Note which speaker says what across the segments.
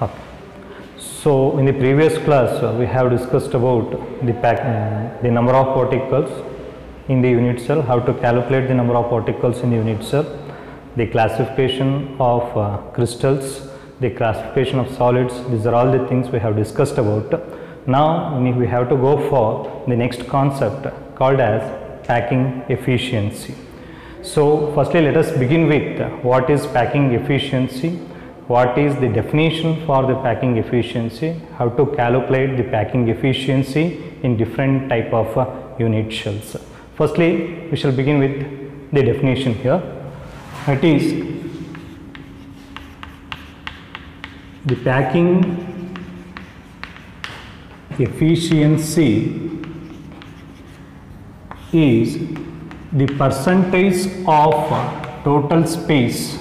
Speaker 1: Okay. So in the previous class we have discussed about the number of particles in the unit cell, how to calculate the number of particles in the unit cell, the classification of crystals, the classification of solids. These are all the things we have discussed about. Now we have to go for the next concept called as packing efficiency. So firstly let us begin with what is packing efficiency, what is the definition for the packing efficiency, how to calculate the packing efficiency in different type of unit cells. Firstly we shall begin with the definition here. That is, the packing efficiency is the percentage of total space,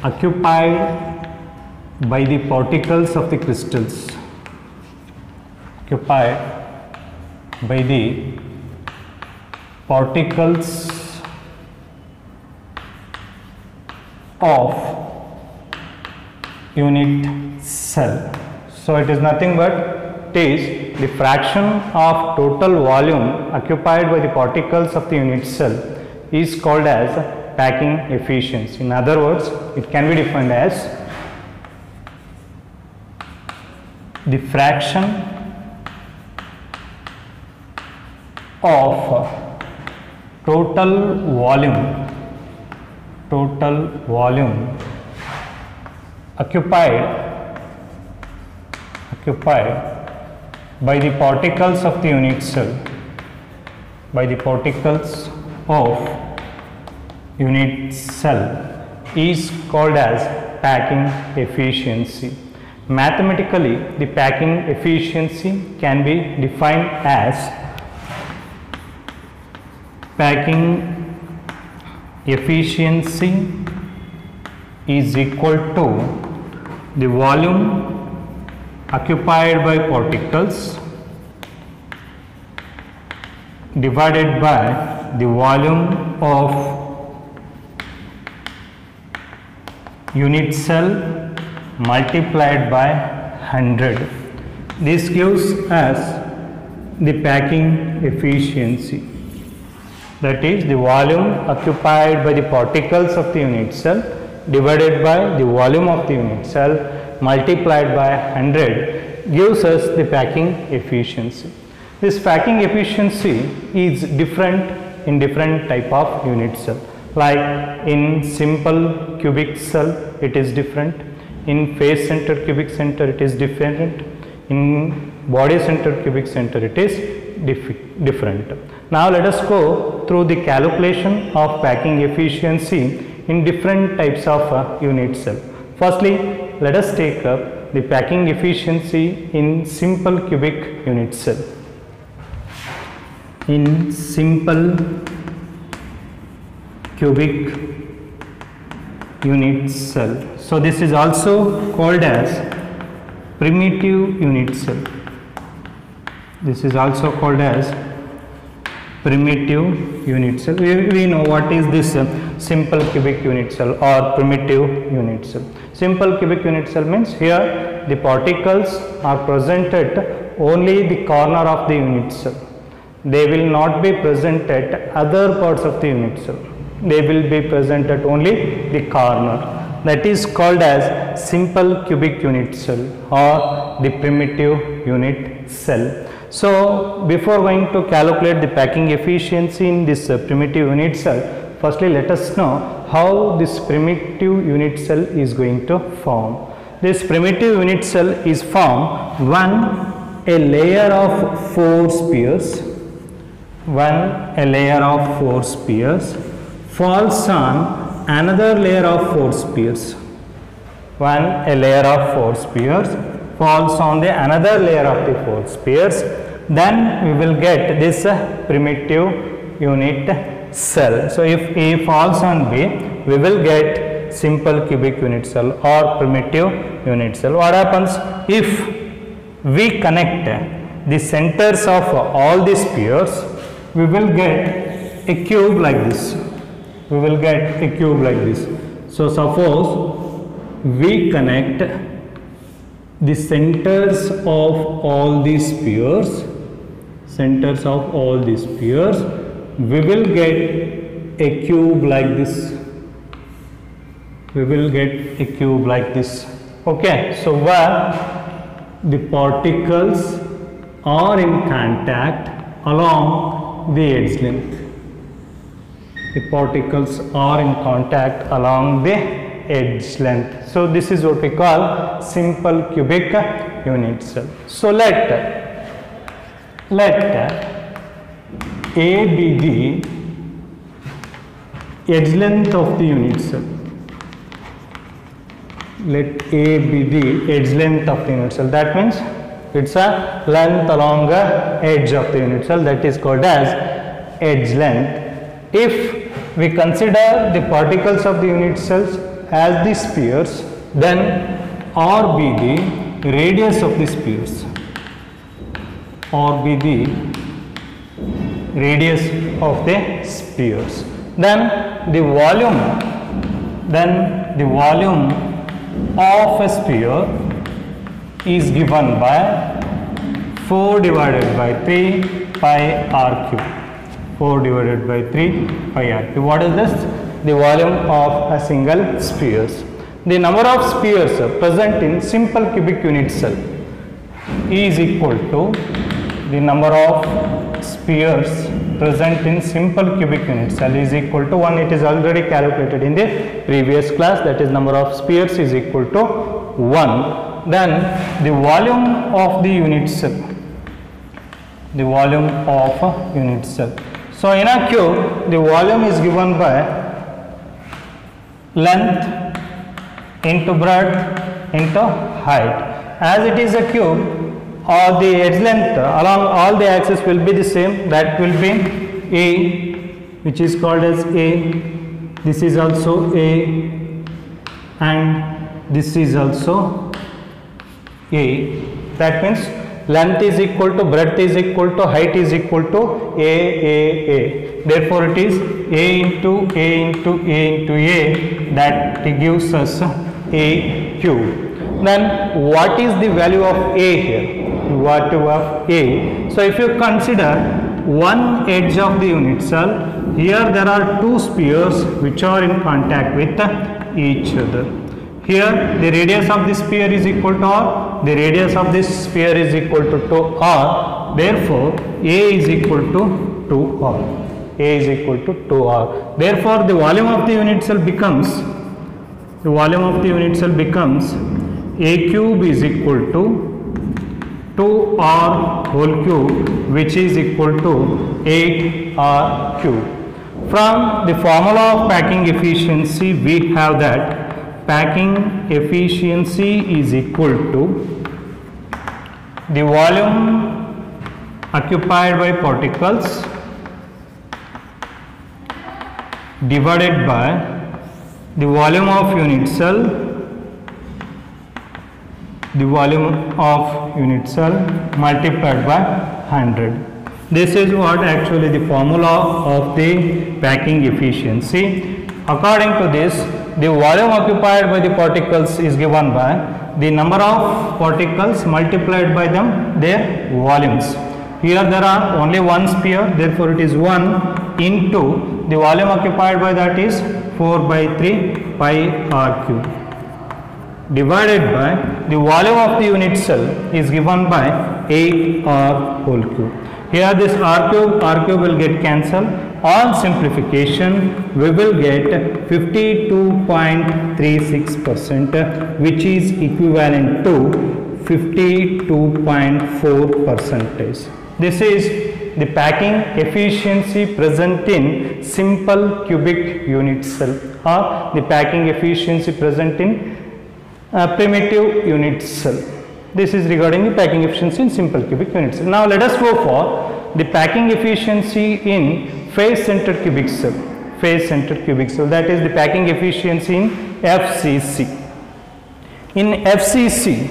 Speaker 1: occupied by the particles of the crystals, of unit cell. So it is nothing but it is the fraction of total volume occupied by the particles of the unit cell is called as packing efficiency. In other words, it can be defined as the fraction of total volume occupied by the particles of the unit cell, is called as packing efficiency. Mathematically, the packing efficiency can be defined as packing efficiency is equal to the volume occupied by particles divided by the volume of unit cell multiplied by 100. This gives us the packing efficiency, that is the volume occupied by the particles of the unit cell divided by the volume of the unit cell multiplied by 100 gives us the packing efficiency. This packing efficiency is different in different type of unit cell. Like in simple cubic cell it is different, in face center cubic center it is different, in body center cubic center it is different. Now let us go through the calculation of packing efficiency in different types of unit cell. Firstly, let us take up the packing efficiency in simple cubic unit cell. In simple cubic unit cell. So this is also called as primitive unit cell. This is also called as primitive unit cell. We know what is this simple cubic unit cell or primitive unit cell. Simple cubic unit cell means here the particles are present at only the corner of the unit cell. They will not be present at other parts of the unit cell. They will be present at only the corner. That is called as simple cubic unit cell or the primitive unit cell. So before going to calculate the packing efficiency in this primitive unit cell, firstly let us know how this primitive unit cell is going to form. This primitive unit cell is formed when a layer of four spheres falls on another layer of four spheres. When a layer of four spheres falls on the another layer of the four spheres, then we will get this primitive unit cell. So if A falls on B, we will get simple cubic unit cell or primitive unit cell. What happens if we connect the centers of all the spheres? We will get a cube like this. we will get a cube like this. So suppose we connect the centers of all these spheres, we will get a cube like this. Okay, so where the particles are in contact along the edge length. So this is what we call simple cubic unit cell. So let A be the edge length of the unit cell. That means it's a length along the edge of the unit cell, that is called as edge length. If we consider the particles of the unit cells as the spheres, then R be the radius of the spheres. Then the volume of a sphere is given by 4 divided by 3 pi r cube. What is this? The volume of a single sphere. The number of spheres present in simple cubic unit cell is equal to the number of spheres present in simple cubic unit cell is equal to 1. It is already calculated in the previous class, that is number of spheres is equal to 1. Then the volume of the unit cell. So in a cube, the volume is given by length into breadth into height. As it is a cube, or the edge length along all the axes will be the same, that will be A, which is called as A. This is also A, and this is also A. That means length is equal to breadth is equal to height is equal to A. Therefore it is A into A into A into A, that gives us A cube. Then what is the value of A here? So if you consider one edge of the unit cell, here there are two spheres which are in contact with each other. Here the radius of this sphere is equal to R, the radius of this sphere is equal to 2R, therefore A is equal to 2R. Therefore the volume of the unit cell becomes A cube is equal to 2R whole cube, which is equal to 8R cube. From the formula of packing efficiency, we have that packing efficiency is equal to the volume occupied by particles divided by the volume of unit cell multiplied by 100. This is what actually the formula of the packing efficiency. According to this, the volume occupied by the particles is given by the number of particles multiplied by their volumes. Here there are only one sphere, therefore it is 1 into the volume occupied by that is 4 by 3 pi r cube, divided by the volume of the unit cell is given by 8R whole cube. Here this R cube will get cancelled. On simplification, we will get 52.36%, which is equivalent to 52.4%. This is the packing efficiency present in simple cubic unit cell, or the packing efficiency present in primitive unit cell. This is regarding the packing efficiency in simple cubic unit cell. Now let us go for the packing efficiency in face centered cubic cell. That is the packing efficiency in FCC. In FCC,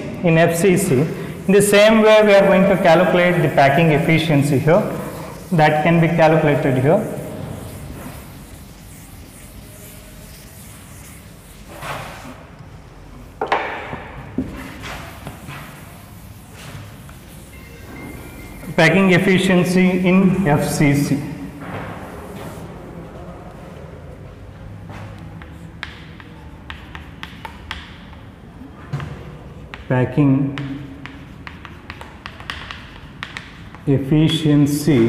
Speaker 1: in the same way we are going to calculate the packing efficiency here. That can be calculated here. packing efficiency in FCC. Packing efficiency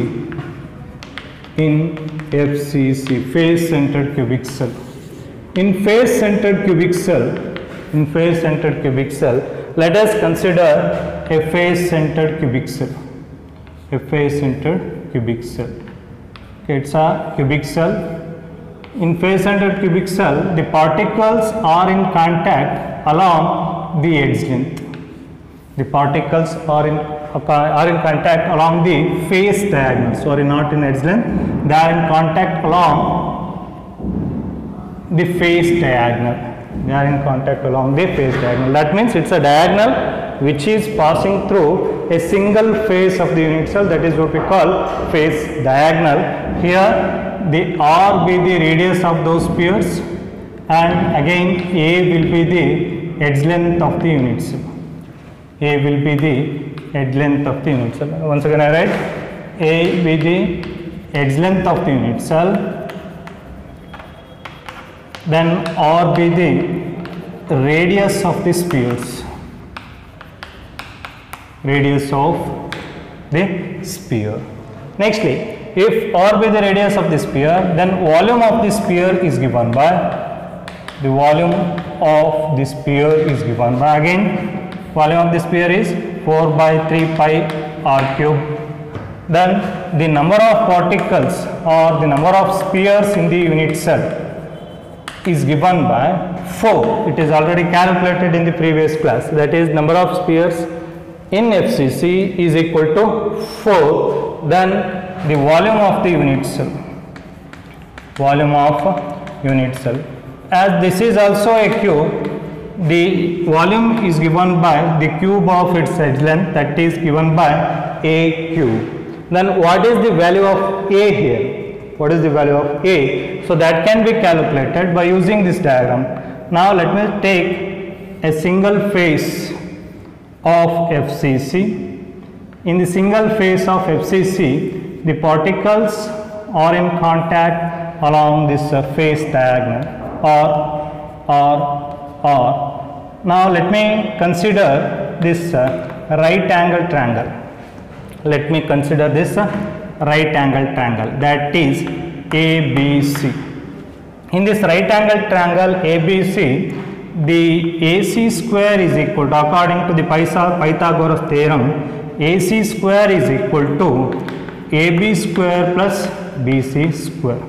Speaker 1: in FCC, phase centered cubic cell. In phase centered cubic cell, let us consider a phase centered cubic cell. A phase centered cubic cell. Okay, it's a cubic cell. In phase centered cubic cell, the particles are in contact along the edge length. The particles are in contact along the phase diagonal. Sorry, not in edge length. They are in contact along the phase diagonal. They are in contact along the phase diagonal. That means it's a diagonal which is passing through a single phase of the unit cell. That is what we call phase diagonal. Here the R be the radius of those spheres, and again A will be the edge length of the unit cell. A will be the edge length of the unit cell. Once again I write A be the edge length of the unit cell, then R be the radius of the spheres. Radius of the sphere. Nextly, if R be the radius of the sphere, then volume of the sphere is given by, the volume of the sphere is given by, again volume of the sphere is 4 by 3 pi r cube. Then the number of particles or the number of spheres in the unit cell is given by 4. It is already calculated in the previous class. That is, number of spheres in FCC is equal to 4. Then the volume of the unit cell. Volume of unit cell. As this is also a cube, the volume is given by the cube of its edge length, that is given by A cube. Then what is the value of A here? What is the value of A? So that can be calculated by using this diagram. Now let me take a single phase of FCC. In the single phase of FCC, the particles are in contact along this phase diagonal or. Now let me consider this right angle triangle. Let me consider this right angle triangle, that is ABC. In this right angle triangle ABC, the AC square is equal to, according to the Pythagoras theorem, AC square is equal to AB square plus BC square.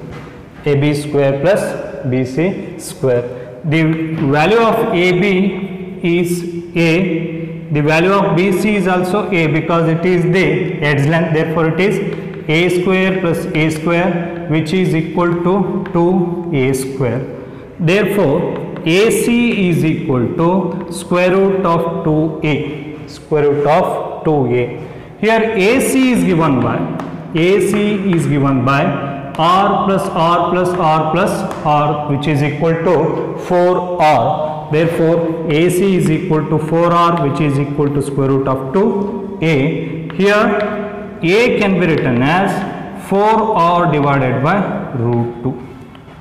Speaker 1: AB square plus BC square. The value of AB is A, the value of BC is also A because it is the edge length, therefore it is A square plus A square, which is equal to 2A square. Therefore AC is equal to square root of 2A, square root of 2A. Here AC is given by R plus R plus R plus R, which is equal to 4R. Therefore AC is equal to 4R, which is equal to square root of 2A. Here A can be written as 4R divided by root 2.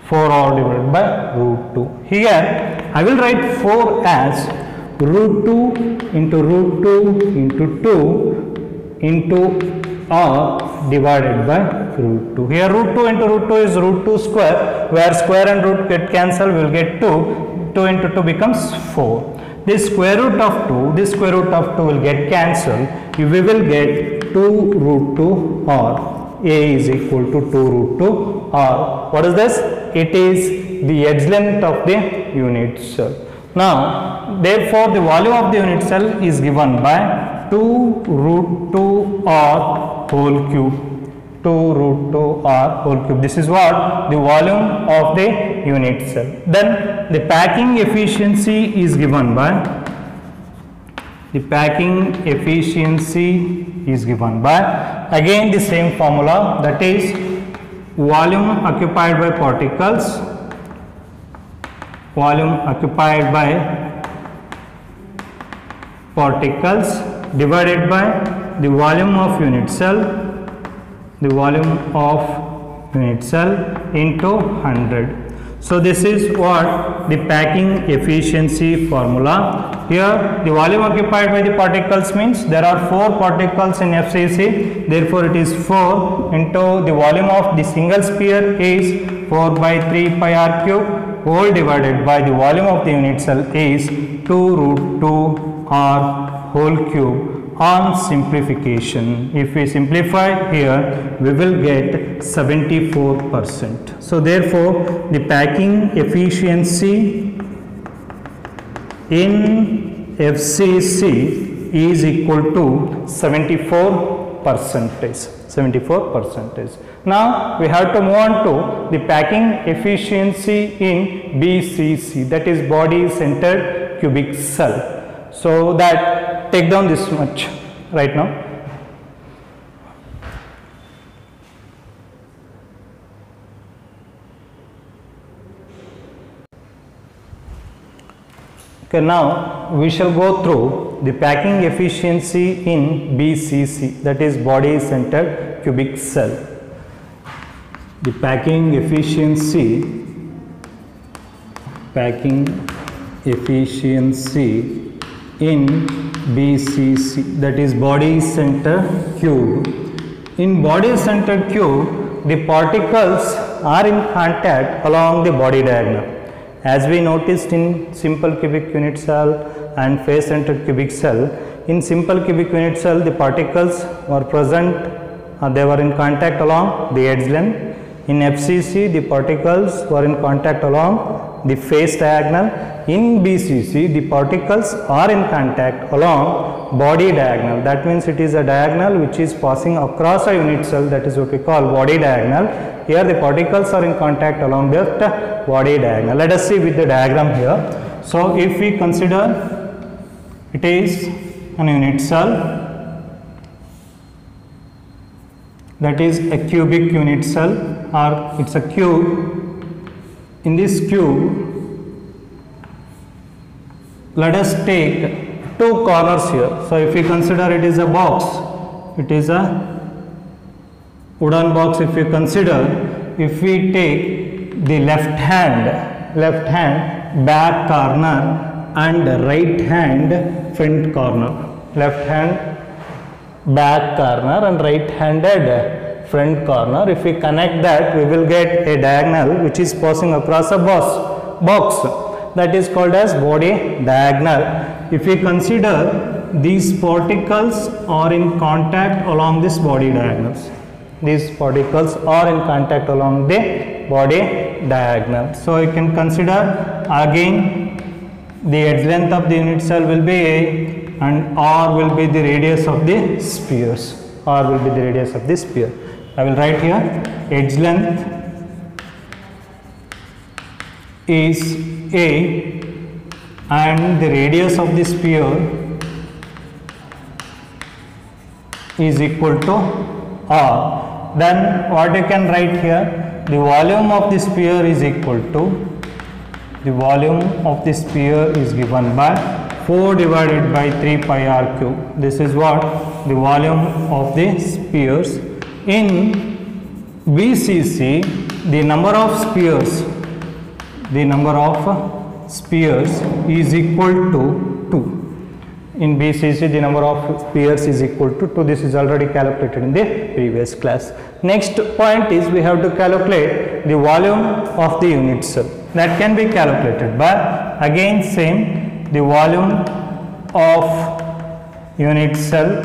Speaker 1: 4R divided by root 2. Here I will write 4 as root 2 into root 2 into 2 into R divided by root 2. Here root 2 into root 2 is root 2 square, where square and root get cancelled, we will get 2. 2 into 2 becomes 4. This square root of 2, this square root of 2 will get cancelled. We will get 2 root 2 R. A is equal to 2 root 2 R. What is this? It is the edge length of the unit cell. Now, therefore, the volume of the unit cell is given by 2 root 2 R whole cube. 2 root 2 R whole cube. This is what the volume of the unit cell. Then the packing efficiency is given by, again the same formula, that is volume occupied by particles, divided by the volume of unit cell, into 100. So this is what the packing efficiency formula. Here the volume occupied by the particles means there are 4 particles in FCC, therefore it is 4 into the volume of the single sphere is 4 by 3 pi r cube whole divided by the volume of the unit cell is 2 root 2 r whole cube. On simplification, if we simplify here, we will get 74%. So therefore, the packing efficiency in FCC is equal to 74%. Now we have to move on to the packing efficiency in BCC, that is body centered cubic cell. So that take down this much right now. Okay, now we shall go through the packing efficiency in BCC, that is body centered cubic cell. The packing efficiency in BCC, that is body center cube. In body center cube, the particles are in contact along the body diagonal. As we noticed in simple cubic unit cell and face centered cubic cell, in simple cubic unit cell the particles were present, they were in contact along the edge length. In FCC, the particles were in contact along the face diagonal. In BCC, the particles are in contact along body diagonal. That means it is a diagonal which is passing across a unit cell, that is what we call body diagonal. Here the particles are in contact along the body diagonal. Let us see with the diagram here. So if we consider it is an unit cell, that is a cubic unit cell, or it's a cube. In this cube, let us take 2 corners here. So if we consider it is a box, it is a wooden box. If we consider, if we take the left hand back corner and right hand front corner, left hand back corner and right handed front corner, if we connect that, we will get a diagonal which is passing across a box, that is called as body diagonal. If we consider these particles are in contact along this body diagonals, these particles are in contact along the body diagonal. So you can consider again the edge length of the unit cell will be A and R will be the radius of the spheres. R will be the radius of the sphere. I will write here edge length is A and the radius of the sphere is equal to R. Then what you can write here, the volume of the sphere is equal to, the volume of the sphere is given by 4 divided by 3 pi r cube. This is what the volume of the spheres. In BCC, the number of spheres is equal to 2. In BCC, the number of spheres is equal to 2. This is already calculated in the previous class. Next point is we have to calculate the volume of the unit cell. That can be calculated by, again same, the volume of unit cell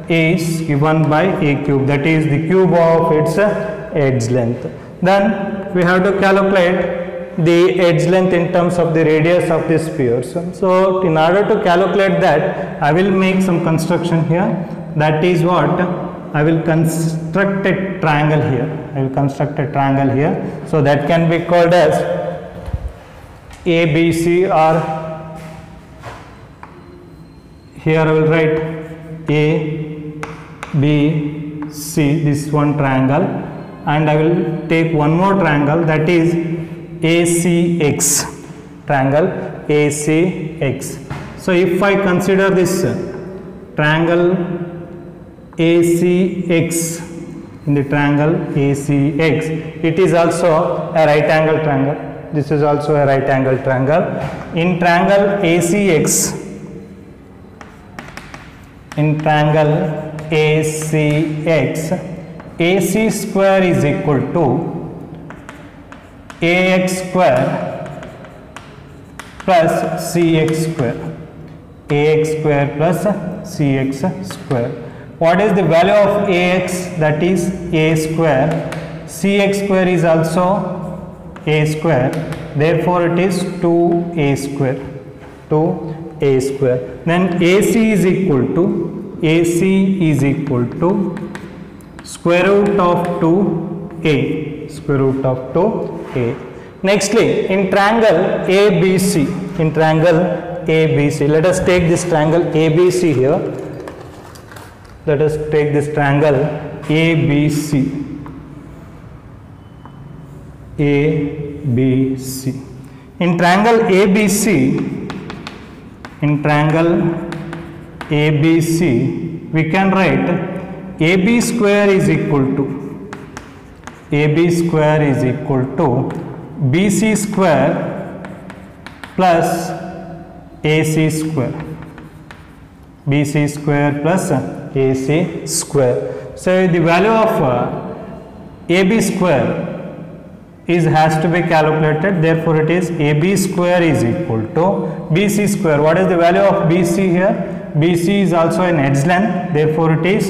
Speaker 1: is given by A cube, that is the cube of its edge length. Then we have to calculate the edge length in terms of the radius of the spheres. So in order to calculate that, I will make some construction here. That is what I will construct a triangle here. So that can be called as ABC, or here I will write A, B, C, this one triangle, and I will take one more triangle, that is ACX, triangle ACX. So if I consider this triangle ACX, in the triangle ACX, it is also a right angle triangle. This is also a right angle triangle. In triangle ACX, AC square is equal to AX square plus CX square. AX square plus CX square. What is the value of AX? That is A square. CX square is also A square. Therefore, it is 2A square. 2A square. Then AC is equal to square root of 2A. Square root of 2A. Nextly, in triangle ABC. Let us take this triangle ABC here. Let us take this triangle ABC. In triangle ABC, we can write AB square is equal to BC square plus AC square. BC square plus AC square. So the value of AB square has to be calculated. Therefore, it is AB square is equal to BC square. What is the value of BC here? BC is also an edge length. Therefore, it is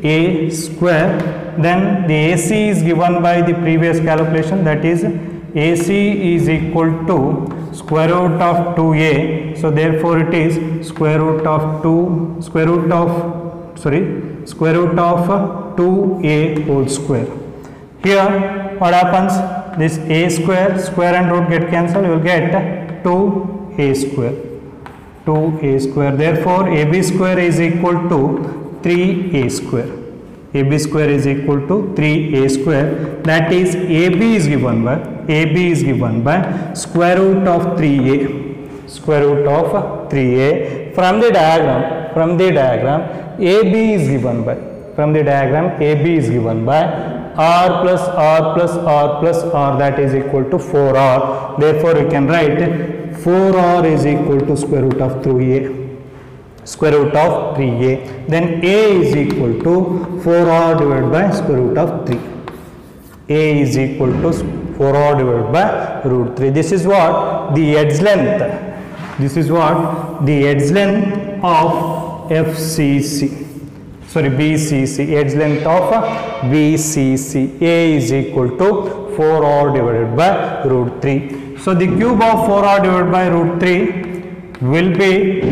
Speaker 1: A square. Then the AC is given by the previous calculation. That is AC is equal to square root of 2A. So therefore, it is square root of 2A whole square. Here, what happens? This A square and root get cancelled. You will get 2A square. 2A square. Therefore, AB square is equal to 3A square. AB square is equal to 3A square. That is AB is given by square root of 3A. Square root of 3A. From the diagram, AB is given by R plus R plus R plus R, that is equal to 4R. Therefore, we can write 4R is equal to square root of 3A. Then A is equal to 4R divided by square root of 3. A is equal to 4R divided by root 3. This is what the edge length. Of FCC. BCC, edge length of BCC. A is equal to 4R divided by root 3. So the cube of 4R divided by root 3 will be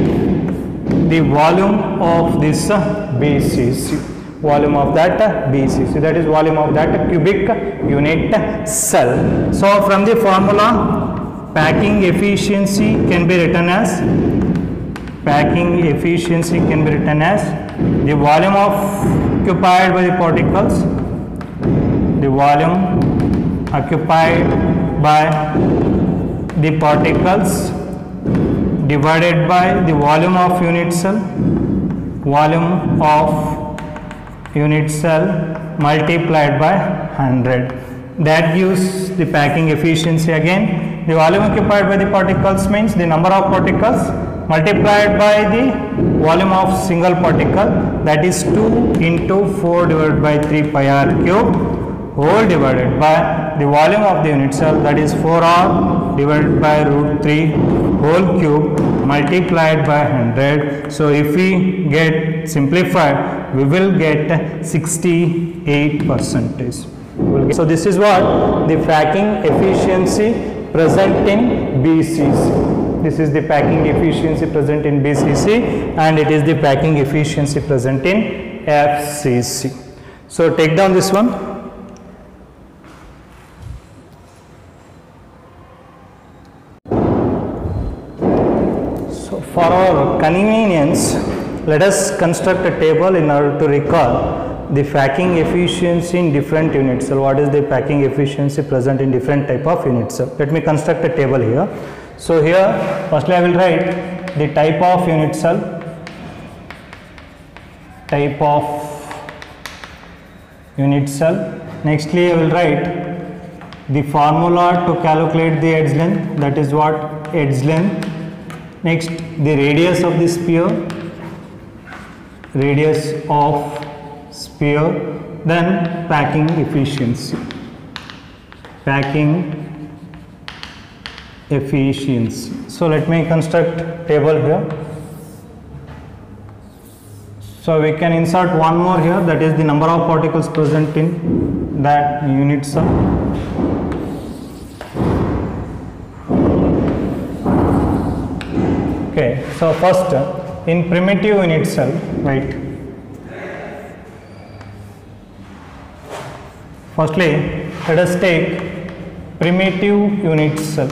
Speaker 1: the volume of this BCC. Volume of that BCC, that is volume of that cubic unit cell. So from the formula, packing efficiency can be written as the volume occupied by the particles, divided by the volume of unit cell multiplied by 100. That gives the packing efficiency. Again, the volume occupied by the particles means the number of particles multiplied by the volume of single particle, that is 2 into 4 divided by 3 pi r cube, whole divided by the volume of the unit cell, that is 4R divided by root 3 whole cube multiplied by 100. So if we get simplified, we will get 68%. So this is what the packing efficiency present in BCC. This is the packing efficiency present in BCC, and it is the packing efficiency present in FCC. So take down this one. So for our convenience, let us construct a table in order to recall the packing efficiency in different unit cell. What is the packing efficiency present in different type of unit cell? Let me construct a table here. So here, firstly I will write the type of unit cell, type of unit cell. Nextly, I will write the formula to calculate the edge length, that is what edge length. Next, the radius of the sphere, then packing efficiency. So let me construct table here. So we can insert one more here, that is the number of particles present in that unit cell. Okay, so first in primitive unit cell, right? Firstly, let us take primitive unit cell.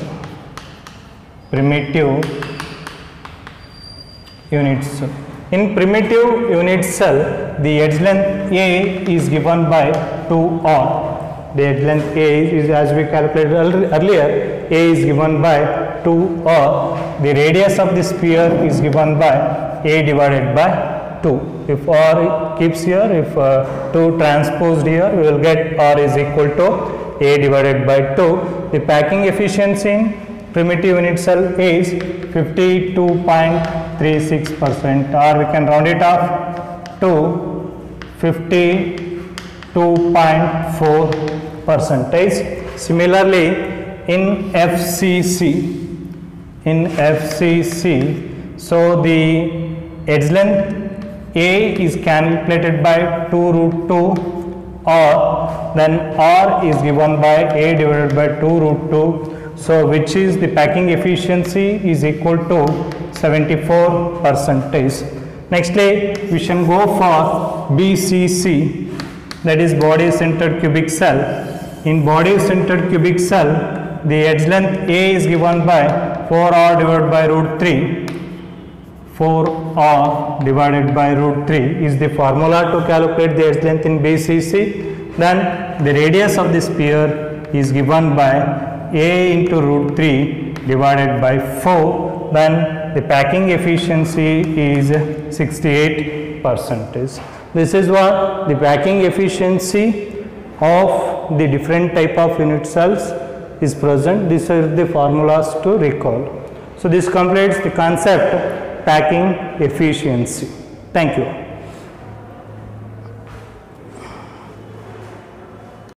Speaker 1: In primitive unit cell, the edge length A is given by 2R. The edge length A is, as we calculated earlier, A is given by 2R. The radius of the sphere is given by A divided by 2. If R keeps here, if 2 transposed here, we will get R is equal to A divided by 2. The packing efficiency in primitive unit cell is 52.36%, or we can round it off to 52.4%. Similarly, in FCC, so the edge length A is calculated by 2 root 2 R, then R is given by A divided by 2 root 2. So which is the packing efficiency is equal to 74%. Nextly, we shall go for BCC, that is body centered cubic cell. In body centered cubic cell, the edge length A is given by 4R divided by root 3. 4R divided by root 3 is the formula to calculate the edge length in BCC. Then the radius of the sphere is given by A into root 3 divided by 4. Then the packing efficiency is 68%. This is what the packing efficiency of the different type of unit cells is present. These are the formulas to recall. So this completes the concept packing efficiency. Thank you.